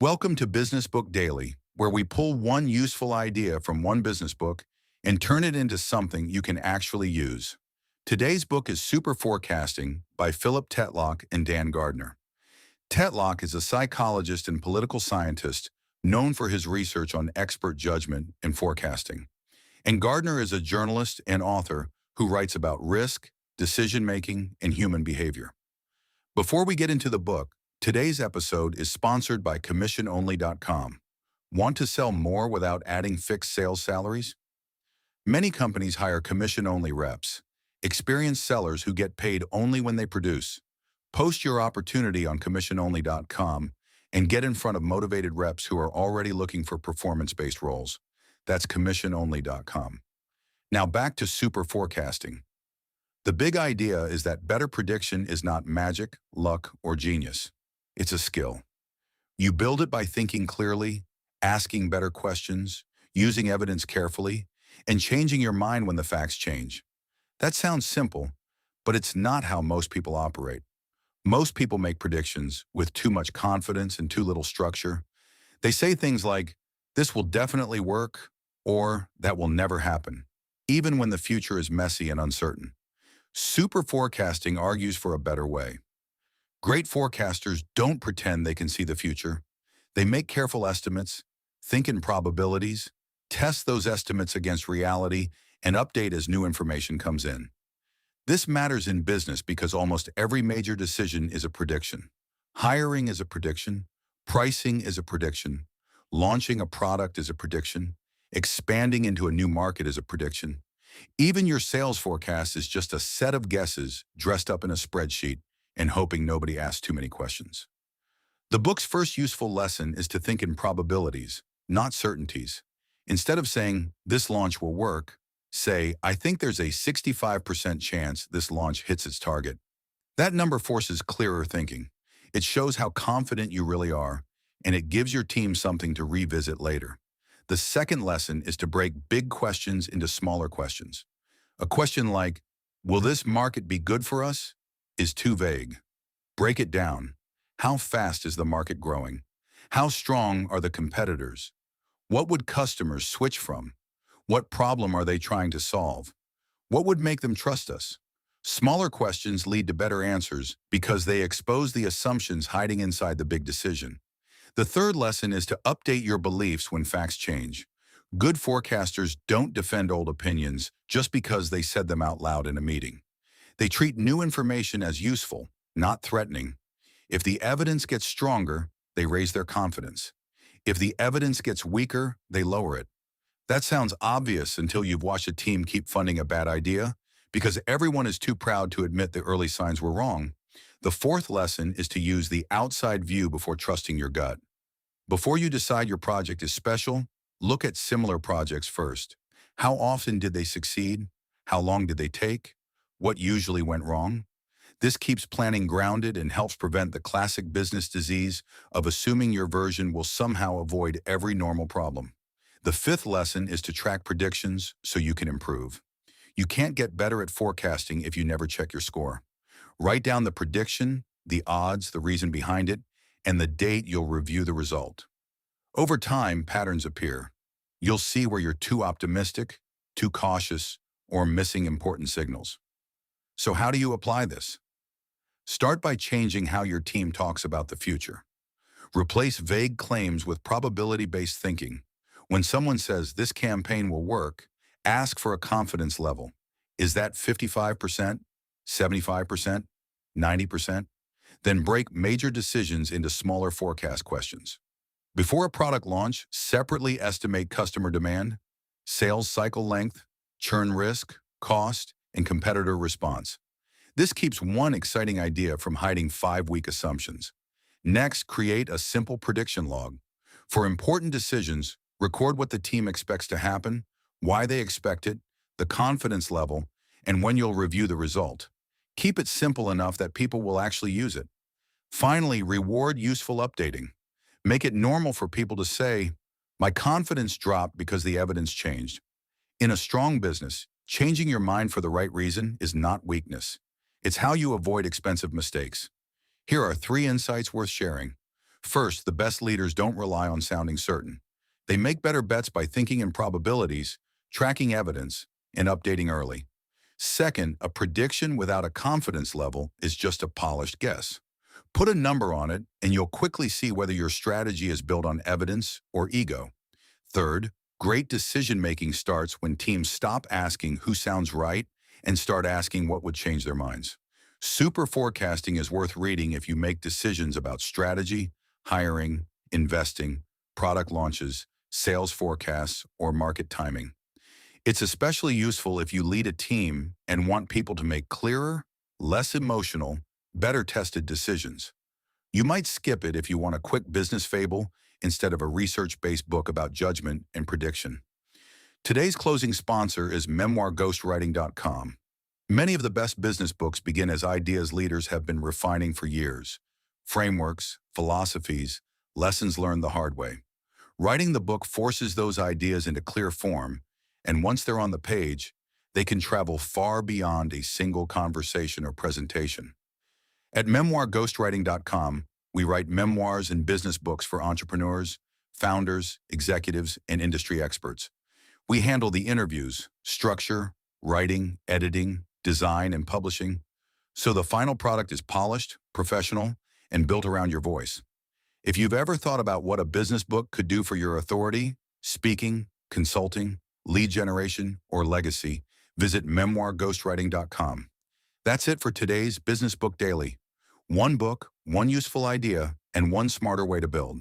Welcome to Business Book Daily, where we pull one useful idea from one business book and turn it into something you can actually use. Today's book is Superforecasting by Tetlock and Dan Gardner. Tetlock is a psychologist and political scientist known for his research on expert judgment and forecasting. And Gardner is a journalist and author who writes about risk, decision-making, and human behavior. Before we get into the book, today's episode is sponsored by CommissionOnly.com. Want to sell more without adding fixed sales salaries? Many companies hire commission-only reps, experienced sellers who get paid only when they produce. Post your opportunity on CommissionOnly.com and get in front of motivated reps who are already looking for performance-based roles. That's CommissionOnly.com. Now back to super forecasting. The big idea is that better prediction is not magic, luck, or genius. It's a skill. You build it by thinking clearly, asking better questions, using evidence carefully, and changing your mind when the facts change. That sounds simple, but it's not how most people operate. Most people make predictions with too much confidence and too little structure. They say things like, "This will definitely work," or "That will never happen," even when the future is messy and uncertain. Super forecasting argues for a better way. Great forecasters don't pretend they can see the future. They make careful estimates, think in probabilities, test those estimates against reality, and update as new information comes in. This matters in business because almost every major decision is a prediction. Hiring is a prediction, pricing is a prediction, launching a product is a prediction, expanding into a new market is a prediction. Even your sales forecast is just a set of guesses dressed up in a spreadsheet and hoping nobody asks too many questions. The book's first useful lesson is to think in probabilities, not certainties. Instead of saying, "This launch will work," say, "I think there's a 65% chance this launch hits its target." That number forces clearer thinking. It shows how confident you really are, and it gives your team something to revisit later. The second lesson is to break big questions into smaller questions. A question like, "Will this market be good for us?" is too vague. Break it down. How fast is the market growing? How strong are the competitors? What would customers switch from? What problem are they trying to solve? What would make them trust us? Smaller questions lead to better answers because they expose the assumptions hiding inside the big decision. The third lesson is to update your beliefs when facts change. Good forecasters don't defend old opinions just because they said them out loud in a meeting. They treat new information as useful, not threatening. If the evidence gets stronger, they raise their confidence. If the evidence gets weaker, they lower it. That sounds obvious until you've watched a team keep funding a bad idea because everyone is too proud to admit the early signs were wrong. The fourth lesson is to use the outside view before trusting your gut. Before you decide your project is special, look at similar projects first. How often did they succeed? How long did they take? What usually went wrong? This keeps planning grounded and helps prevent the classic business disease of assuming your version will somehow avoid every normal problem. The fifth lesson is to track predictions so you can improve. You can't get better at forecasting if you never check your score. Write down the prediction, the odds, the reason behind it, and the date you'll review the result. Over time, patterns appear. You'll see where you're too optimistic, too cautious, or missing important signals. So how do you apply this? Start by changing how your team talks about the future. Replace vague claims with probability-based thinking. When someone says this campaign will work, ask for a confidence level. Is that 55%, 75%, 90%? Then break major decisions into smaller forecast questions. Before a product launch, separately estimate customer demand, sales cycle length, churn risk, cost, and competitor response. This keeps one exciting idea from hiding 5 weak assumptions. Next, create a simple prediction log. For important decisions, record what the team expects to happen, why they expect it, the confidence level, and when you'll review the result. Keep it simple enough that people will actually use it. Finally, reward useful updating. Make it normal for people to say, "My confidence dropped because the evidence changed." In a strong business, changing your mind for the right reason is not weakness. It's how you avoid expensive mistakes. Here are 3 insights worth sharing. First, the best leaders don't rely on sounding certain. They make better bets by thinking in probabilities, tracking evidence, and updating early. Second, a prediction without a confidence level is just a polished guess. Put a number on it, and you'll quickly see whether your strategy is built on evidence or ego. Third, great decision-making starts when teams stop asking who sounds right and start asking what would change their minds. Super Forecasting is worth reading if you make decisions about strategy, hiring, investing, product launches, sales forecasts, or market timing. It's especially useful if you lead a team and want people to make clearer, less emotional, better tested decisions. You might skip it if you want a quick business fable instead of a research-based book about judgment and prediction. Today's closing sponsor is memoirghostwriting.com. Many of the best business books begin as ideas leaders have been refining for years. Frameworks, philosophies, lessons learned the hard way. Writing the book forces those ideas into clear form, and once they're on the page, they can travel far beyond a single conversation or presentation. At memoirghostwriting.com, we write memoirs and business books for entrepreneurs, founders, executives, and industry experts. We handle the interviews, structure, writing, editing, design, and publishing, so the final product is polished, professional, and built around your voice. If you've ever thought about what a business book could do for your authority, speaking, consulting, lead generation, or legacy, visit memoirghostwriting.com. That's it for today's Business Book Daily. One book, one useful idea, and one smarter way to build.